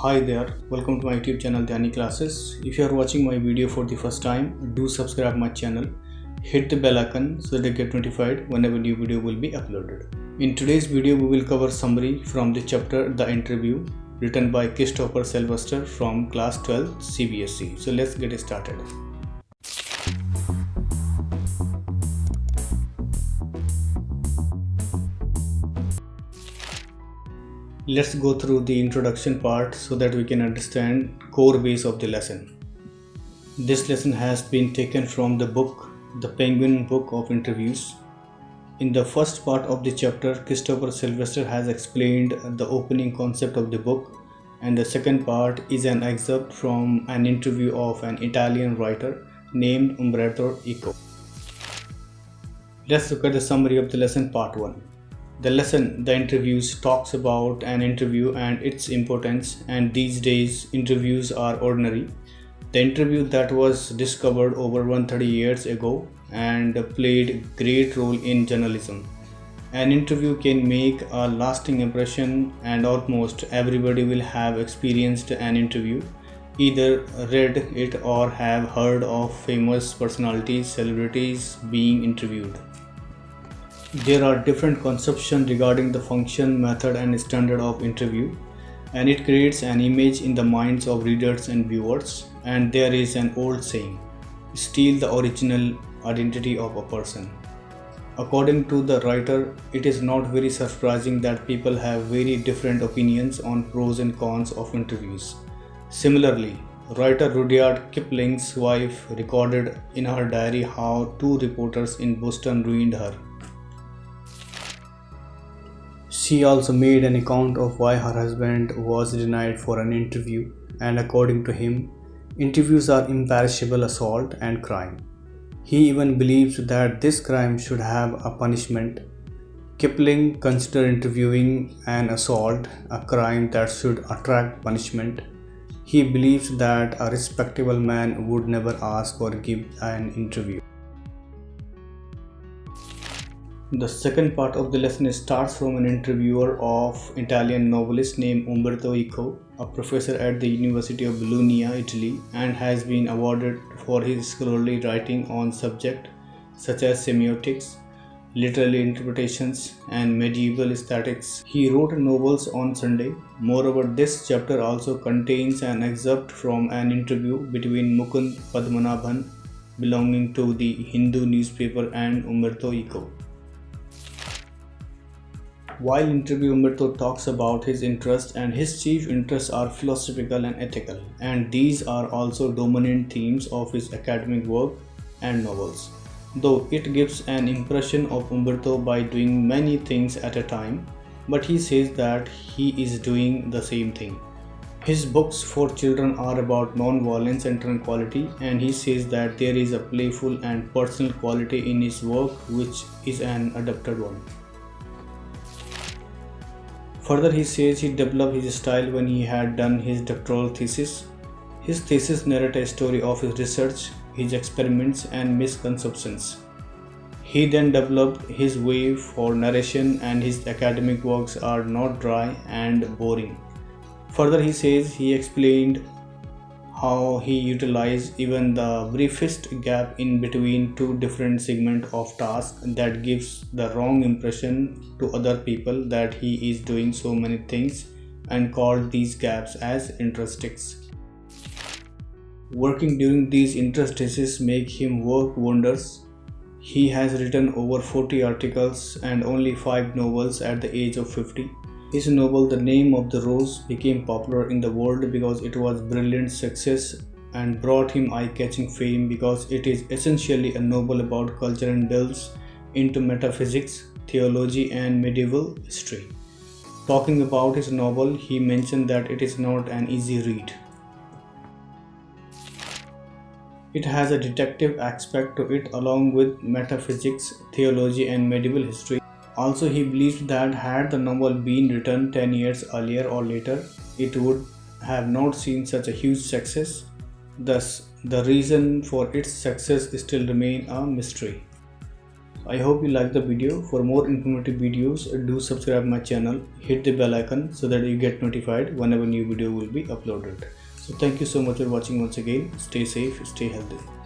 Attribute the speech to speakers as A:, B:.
A: Hi there, welcome to my YouTube channel Dhyani classes. If you are watching my video for the first time, do subscribe my channel, hit the bell icon so that you get notified whenever new video will be uploaded. In today's video, we will cover summary from the chapter The Interview written by Christopher Silvestor from class 12 CBSE. So let's get started. Let's go through the introduction part so that we can understand core base of the lesson. This lesson has been taken from the book, The Penguin Book of Interviews. In the first part of the chapter, Christopher Silvestor has explained the opening concept of the book, and the second part is an excerpt from an interview of an Italian writer named Umberto Eco. Let's look at the summary of the lesson part 1. The lesson, The Interviews, talks about an interview and its importance, and these days interviews are ordinary. The interview that was discovered over 130 years ago and played a great role in journalism. An interview can make a lasting impression, and almost everybody will have experienced an interview, either read it or have heard of famous personalities, celebrities being interviewed. There are different conceptions regarding the function, method and standard of interview, and it creates an image in the minds of readers and viewers. And there is an old saying, steal the original identity of a person. According to the writer, it is not very surprising that people have very different opinions on pros and cons of interviews. Similarly, writer Rudyard Kipling's wife recorded in her diary how two reporters in Boston ruined her. She also made an account of why her husband was denied for an interview, and according to him, interviews are imperishable assault and crime. He even believes that this crime should have a punishment. Kipling considered interviewing an assault a crime that should attract punishment. He believes that a respectable man would never ask or give an interview. The second part of the lesson starts from an interviewer of Italian novelist named Umberto Eco, a professor at the University of Bologna, Italy, and has been awarded for his scholarly writing on subjects such as semiotics, literary interpretations, and medieval aesthetics. He wrote novels on Sunday. Moreover, this chapter also contains an excerpt from an interview between Mukund Padmanabhan, belonging to the Hindu newspaper, and Umberto Eco. While interview, Umberto talks about his interests, and his chief interests are philosophical and ethical, and these are also dominant themes of his academic work and novels. Though it gives an impression of Umberto by doing many things at a time, but he says that he is doing the same thing. His books for children are about non-violence and tranquility, and he says that there is a playful and personal quality in his work which is an adapted one. Further, he says he developed his style when he had done his doctoral thesis. His thesis narrates a story of his research, his experiments and misconceptions. He then developed his way for narration, and his academic works are not dry and boring. Further, he says he explained how he utilized even the briefest gap in between two different segments of task that gives the wrong impression to other people that he is doing so many things, and called these gaps as interstices. Working during these interstices make him work wonders. He has written over 40 articles and only 5 novels at the age of 50. His novel The Name of the Rose became popular in the world because it was brilliant success and brought him eye-catching fame because it is essentially a novel about culture and delves into metaphysics, theology and medieval history. Talking about his novel, he mentioned that it is not an easy read. It has a detective aspect to it along with metaphysics, theology and medieval history. Also, he believed that had the novel been written 10 years earlier or later, it would have not seen such a huge success. Thus, the reason for its success still remains a mystery. I hope you like the video. For more informative videos, do subscribe my channel, hit the bell icon so that you get notified whenever new video will be uploaded. So thank you so much for watching once again. Stay safe, stay healthy.